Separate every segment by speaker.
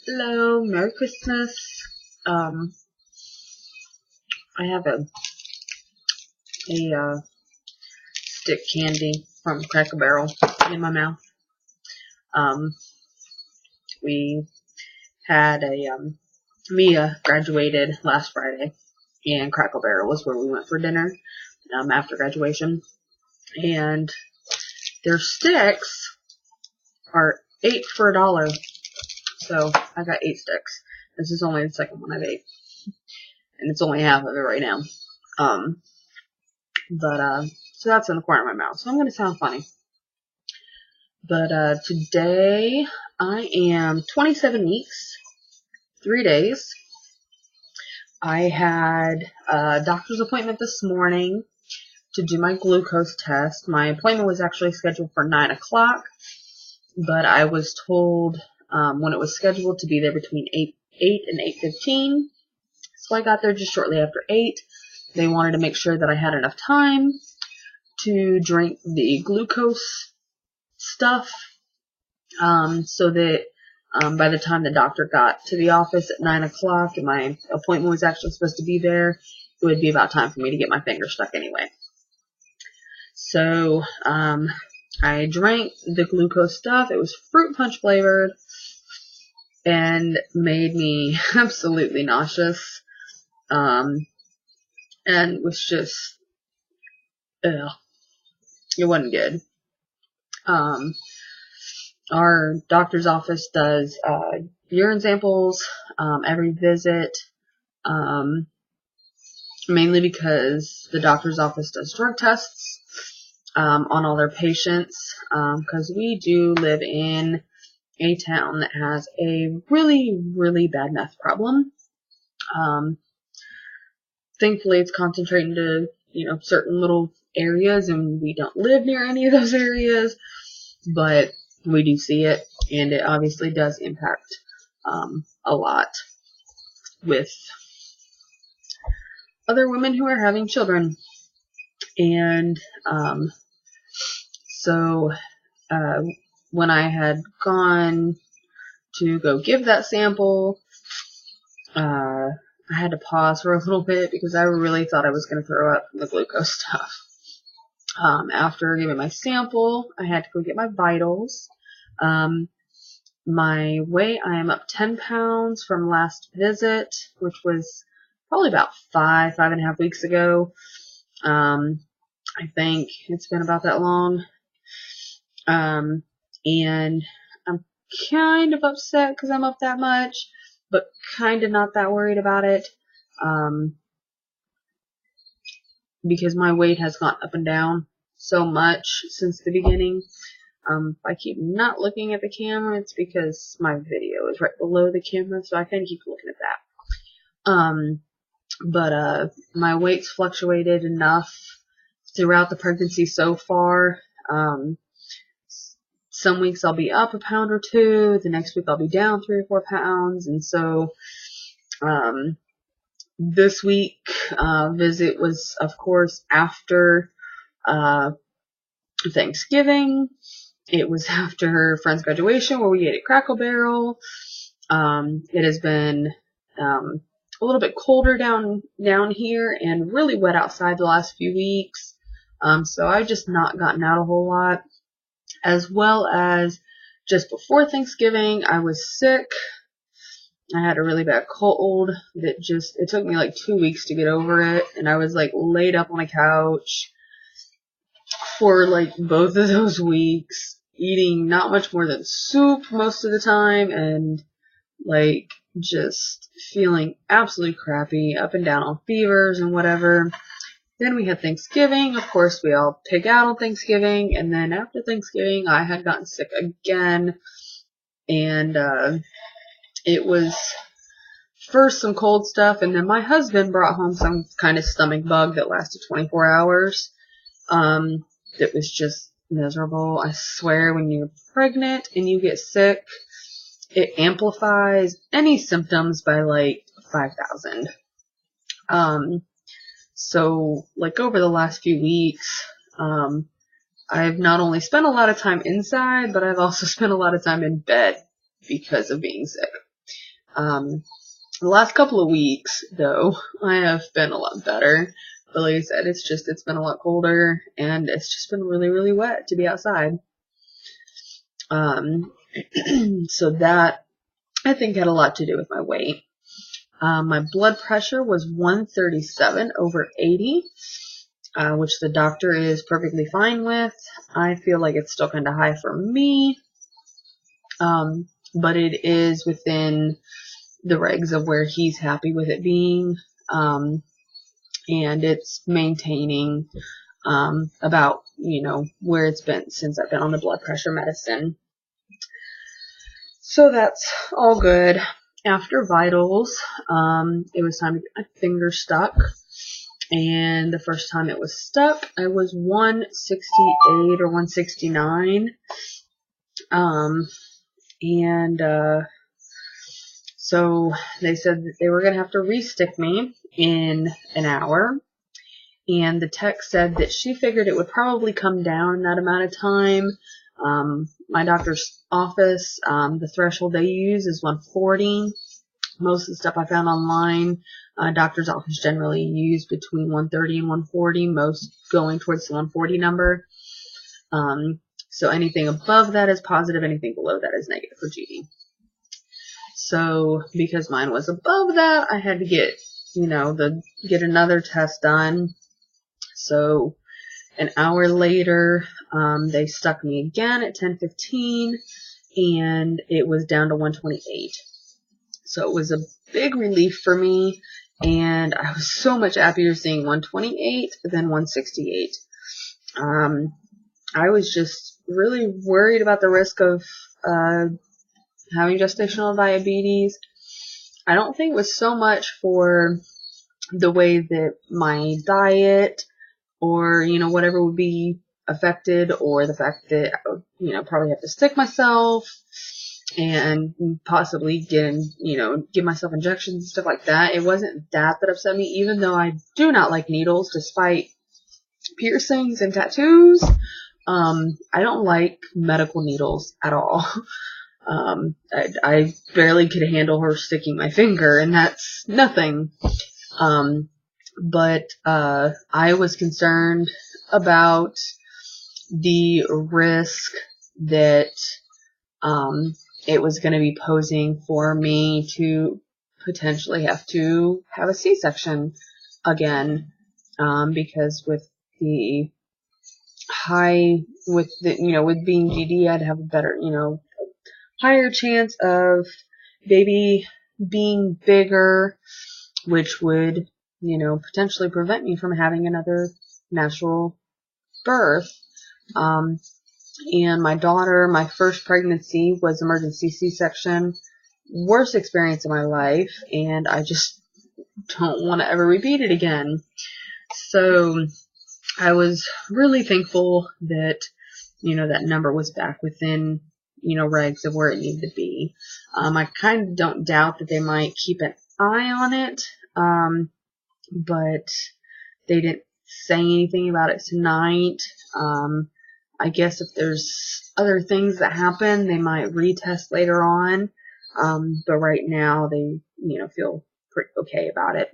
Speaker 1: Hello, Merry Christmas. Um, I have a stick candy from Cracker Barrel in my mouth. We had Mia graduated last Friday, and Cracker Barrel was where we went for dinner after graduation. And their sticks are 8 for $1. So I got 8 sticks. This is only the second one I've ate, and it's only half of it right now. So that's in the corner of my mouth. So I'm gonna sound funny. But today I am 27 weeks, 3 days. I had a doctor's appointment this morning to do my glucose test. My appointment was actually scheduled for 9 o'clock, but I was told when it was scheduled to be there between 8 and 8:15. So I got there just shortly after 8. They wanted to make sure that I had enough time to drink the glucose stuff so that by the time the doctor got to the office at 9 o'clock and my appointment was actually supposed to be there, it would be about time for me to get my finger stuck anyway. So I drank the glucose stuff. It was fruit punch flavored and made me absolutely nauseous. And was just, it wasn't good. Our doctor's office does urine samples every visit, mainly because the doctor's office does drug tests on all their patients, because we do live in a town that has a really, really bad meth problem. Thankfully, it's concentrated into, certain little areas, and we don't live near any of those areas, but we do see it, and it obviously does impact a lot with other women who are having children. And so when I had gone to go give that sample, I had to pause for a little bit because I really thought I was going to throw up from the glucose stuff. After giving my sample, I had to go get my vitals. My weight, I am up 10 pounds from last visit, which was probably about 5.5 weeks ago. I think it's been about that long. And I'm kind of upset because I'm up that much, but kind of not that worried about it. Because my weight has gone up and down so much since the beginning. If I keep not looking at the camera, it's because my video is right below the camera, so I can keep looking at that. But my weight's fluctuated enough throughout the pregnancy so far. Some weeks I'll be up a pound or two, the next week I'll be down 3 or 4 pounds, and so this week visit was, of course, after Thanksgiving. It was after her friend's graduation where we ate at Cracker Barrel. It has been a little bit colder down here and really wet outside the last few weeks. So I've just not gotten out a whole lot. As well as just before Thanksgiving, I was sick. I had a really bad cold that it took me like 2 weeks to get over it. And I was like laid up on a couch for like both of those weeks, eating not much more than soup most of the time, and like just feeling absolutely crappy, up and down on fevers and whatever. Then we had Thanksgiving. Of course, we all pig out on Thanksgiving, and then after Thanksgiving, I had gotten sick again, and it was first some cold stuff, and then my husband brought home some kind of stomach bug that lasted 24 hours. It was just miserable. I swear, when you're pregnant and you get sick, it amplifies any symptoms by like 5,000. So like over the last few weeks, I've not only spent a lot of time inside, but I've also spent a lot of time in bed because of being sick. The last couple of weeks, though, I have been a lot better. But like I said, it's been a lot colder, and it's just been really, really wet to be outside. So that, I think, had a lot to do with my weight. My blood pressure was 137/80, which the doctor is perfectly fine with. I feel like it's still kind of high for me, but it is within the regs of where he's happy with it being, and it's maintaining about, where it's been since I've been on the blood pressure medicine. So that's all good. After vitals, it was time to get my finger stuck. And the first time it was stuck, I was 168 or 169. So they said that they were going to have to re-stick me in an hour. And the tech said that she figured it would probably come down in that amount of time. My doctor's office, the threshold they use is 140. Most of the stuff I found online, doctor's office generally use between 130 and 140, most going towards the 140 number. So anything above that is positive, anything below that is negative for GD. So because mine was above that, I had to get, get another test done. So an hour later, they stuck me again at 10:15, and it was down to 128. So it was a big relief for me, and I was so much happier seeing 128 than 168. I was just really worried about the risk of having gestational diabetes. I don't think it was so much for the way that my diet or, whatever would be affected, or the fact that, probably have to stick myself and possibly give myself injections and stuff like that. It wasn't that upset me, even though I do not like needles, despite piercings and tattoos. I don't like medical needles at all. I barely could handle her sticking my finger, and that's nothing. But I was concerned about the risk that it was going to be posing for me to potentially have to have a C-section again, because with being GD, I'd have a better, higher chance of baby being bigger, which would, potentially prevent me from having another natural birth. And my daughter, my first pregnancy was emergency C-section. Worst experience of my life, and I just don't want to ever repeat it again. So I was really thankful that, that number was back within, regs of where it needed to be. I kind of don't doubt that they might keep an eye on it, but they didn't say anything about it tonight. I guess if there's other things that happen, they might retest later on. But right now they, feel pretty okay about it.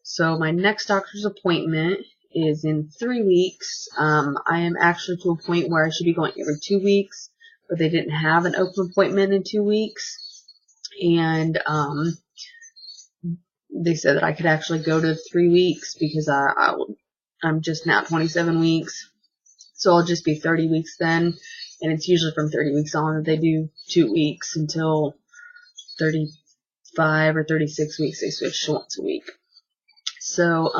Speaker 1: So my next doctor's appointment is in 3 weeks. I am actually to a point where I should be going every 2 weeks, but they didn't have an open appointment in 2 weeks. And, they said that I could actually go to 3 weeks because I'm just now 27 weeks. So I'll just be 30 weeks then. And it's usually from 30 weeks on that they do 2 weeks until 35 or 36 weeks. They switch to once a week. So,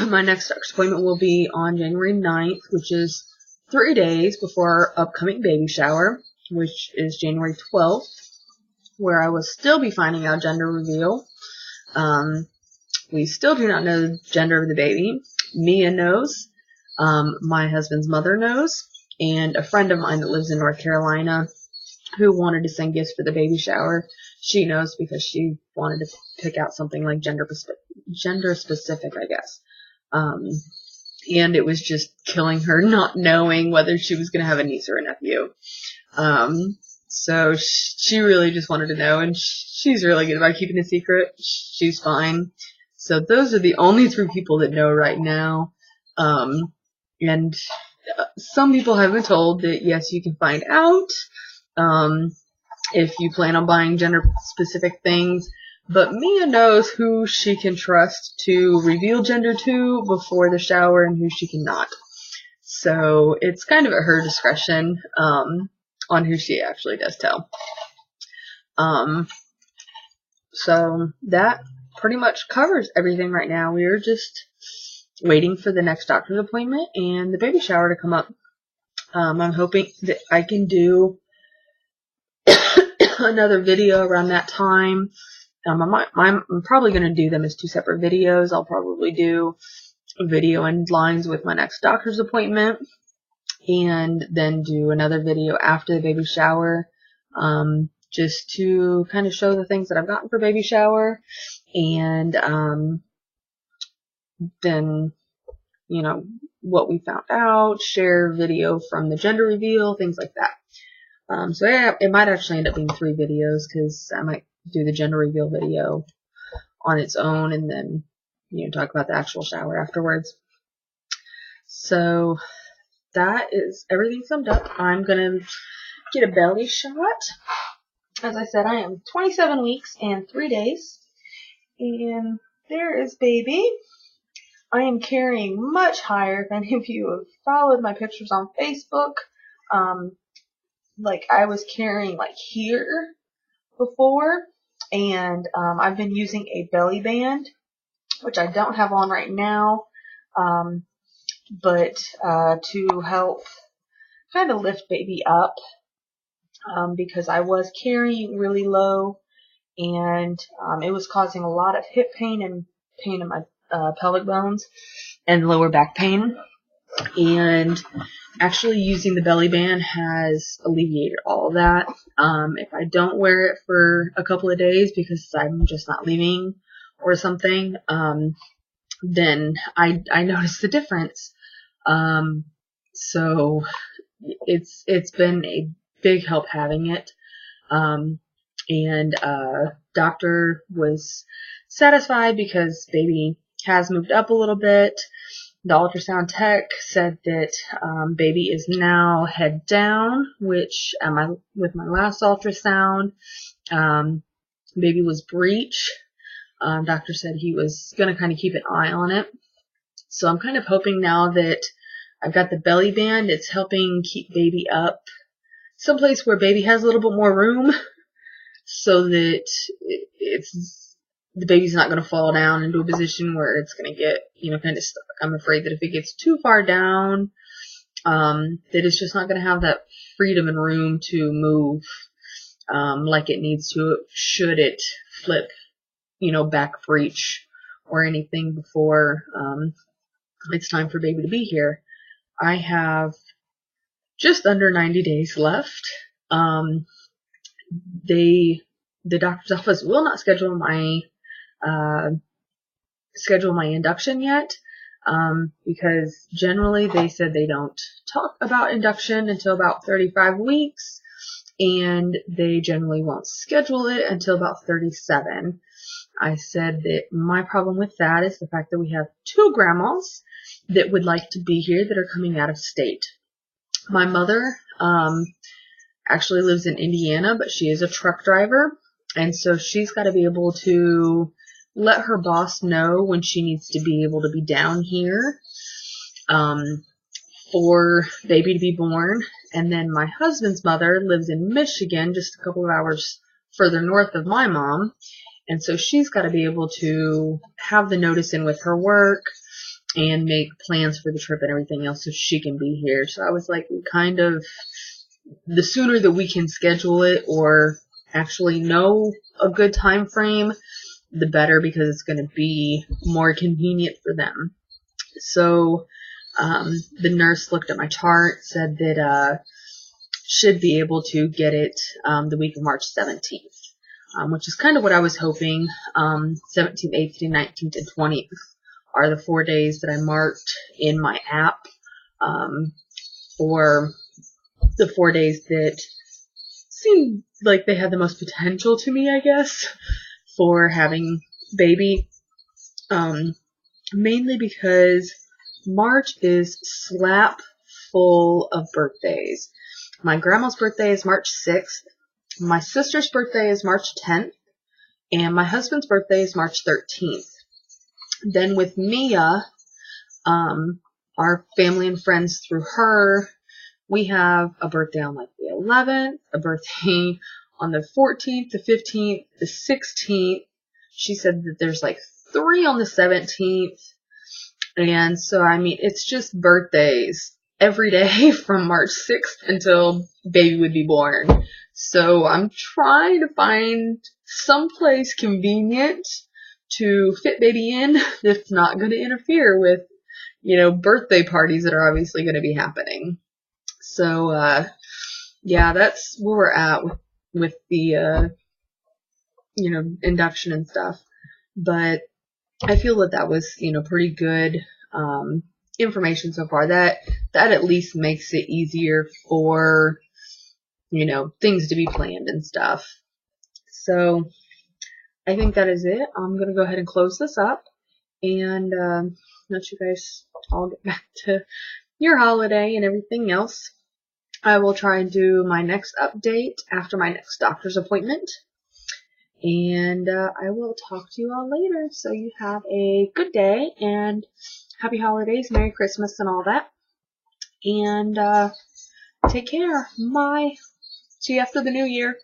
Speaker 1: my next doctor's appointment will be on January 9th, which is 3 days before our upcoming baby shower, which is January 12th, where I will still be finding out gender reveal. We still do not know the gender of the baby. Mia knows. My husband's mother knows. And a friend of mine that lives in North Carolina who wanted to send gifts for the baby shower, she knows because she wanted to pick out something like gender specific, I guess. And it was just killing her not knowing whether she was going to have a niece or a nephew. So she really just wanted to know, and she's really good about keeping a secret. She's fine. So those are the only 3 people that know right now. And some people have been told that yes, you can find out if you plan on buying gender-specific things. But Mia knows who she can trust to reveal gender to before the shower and who she cannot. So it's kind of at her discretion on who she actually does tell. So that pretty much covers everything right now. We are just waiting for the next doctor's appointment and the baby shower to come up. I'm hoping that I can do another video around that time. I'm probably going to do them as 2 separate videos. I'll probably do a video in lines with my next doctor's appointment, and then do another video after the baby shower, just to kind of show the things that I've gotten for baby shower, and then, you know, what we found out, share video from the gender reveal, things like that. So yeah, it might actually end up being 3 videos, because I might do the gender reveal video on its own and then, you know, talk about the actual shower afterwards. So that is everything summed up. I'm going to get a belly shot. As I said, I am 27 weeks and 3 days. And there is baby. I am carrying much higher. If any of you have followed my pictures on Facebook, like I was carrying like here before, and I've been using a belly band, which I don't have on right now, but to help kind of lift baby up, because I was carrying really low, and it was causing a lot of hip pain and pain in my pelvic bones and lower back pain. And actually using the belly band has alleviated all of that. If I don't wear it for a couple of days because I'm just not leaving or something, then I notice the difference. So it's been a big help having it. And doctor was satisfied because baby has moved up a little bit. The ultrasound tech said that baby is now head down, which with my last ultrasound, baby was breech. Doctor said he was going to kind of keep an eye on it. So I'm kind of hoping now that I've got the belly band, it's helping keep baby up someplace where baby has a little bit more room, so that the baby's not going to fall down into a position where it's going to get, you know, kind of stuck. I'm afraid that if it gets too far down, that it's just not going to have that freedom and room to move like it needs to, should it flip, you know, back breech or anything before it's time for baby to be here. I have just under 90 days left. The doctor's office will not schedule my induction yet, because generally they said they don't talk about induction until about 35 weeks, and they generally won't schedule it until about 37. I said that my problem with that is the fact that we have 2 grandmas that would like to be here that are coming out of state. My mother actually lives in Indiana, but she is a truck driver, and so she's got to be able to let her boss know when she needs to be able to be down here for baby to be born. And then my husband's mother lives in Michigan, just a couple of hours further north of my mom, and so she's got to be able to have the notice in with her work and make plans for the trip and everything else so she can be here. So I was like, kind of, the sooner that we can schedule it or actually know a good time frame, the better, because it's going to be more convenient for them. So the nurse looked at my chart, said that should be able to get it the week of March 17th, which is kind of what I was hoping. 17th, 18th, 19th, and 20th are the 4 days that I marked in my app for the 4 days that seemed like they had the most potential to me, I guess, for having baby. Mainly because March is slap full of birthdays. My grandma's birthday is March 6th. My sister's birthday is March 10th. And my husband's birthday is March 13th. Then with Mia, our family and friends through her, we have a birthday on like the 11th, a birthday on the 14th, the 15th, the 16th. She said that there's like 3 on the 17th. And so, I mean, it's just birthdays every day from March 6th until baby would be born. So I'm trying to find someplace convenient to fit baby in that's not going to interfere with, birthday parties that are obviously going to be happening. So, yeah, that's where we're at with the, induction and stuff. But I feel that was, pretty good, information so far. That at least makes it easier for, things to be planned and stuff. So I think that is it. I'm going to go ahead and close this up and, let you guys all get back to your holiday and everything else. I will try and do my next update after my next doctor's appointment. And I will talk to you all later. So you have a good day and happy holidays, Merry Christmas and all that. And take care. Bye. See you after the new year.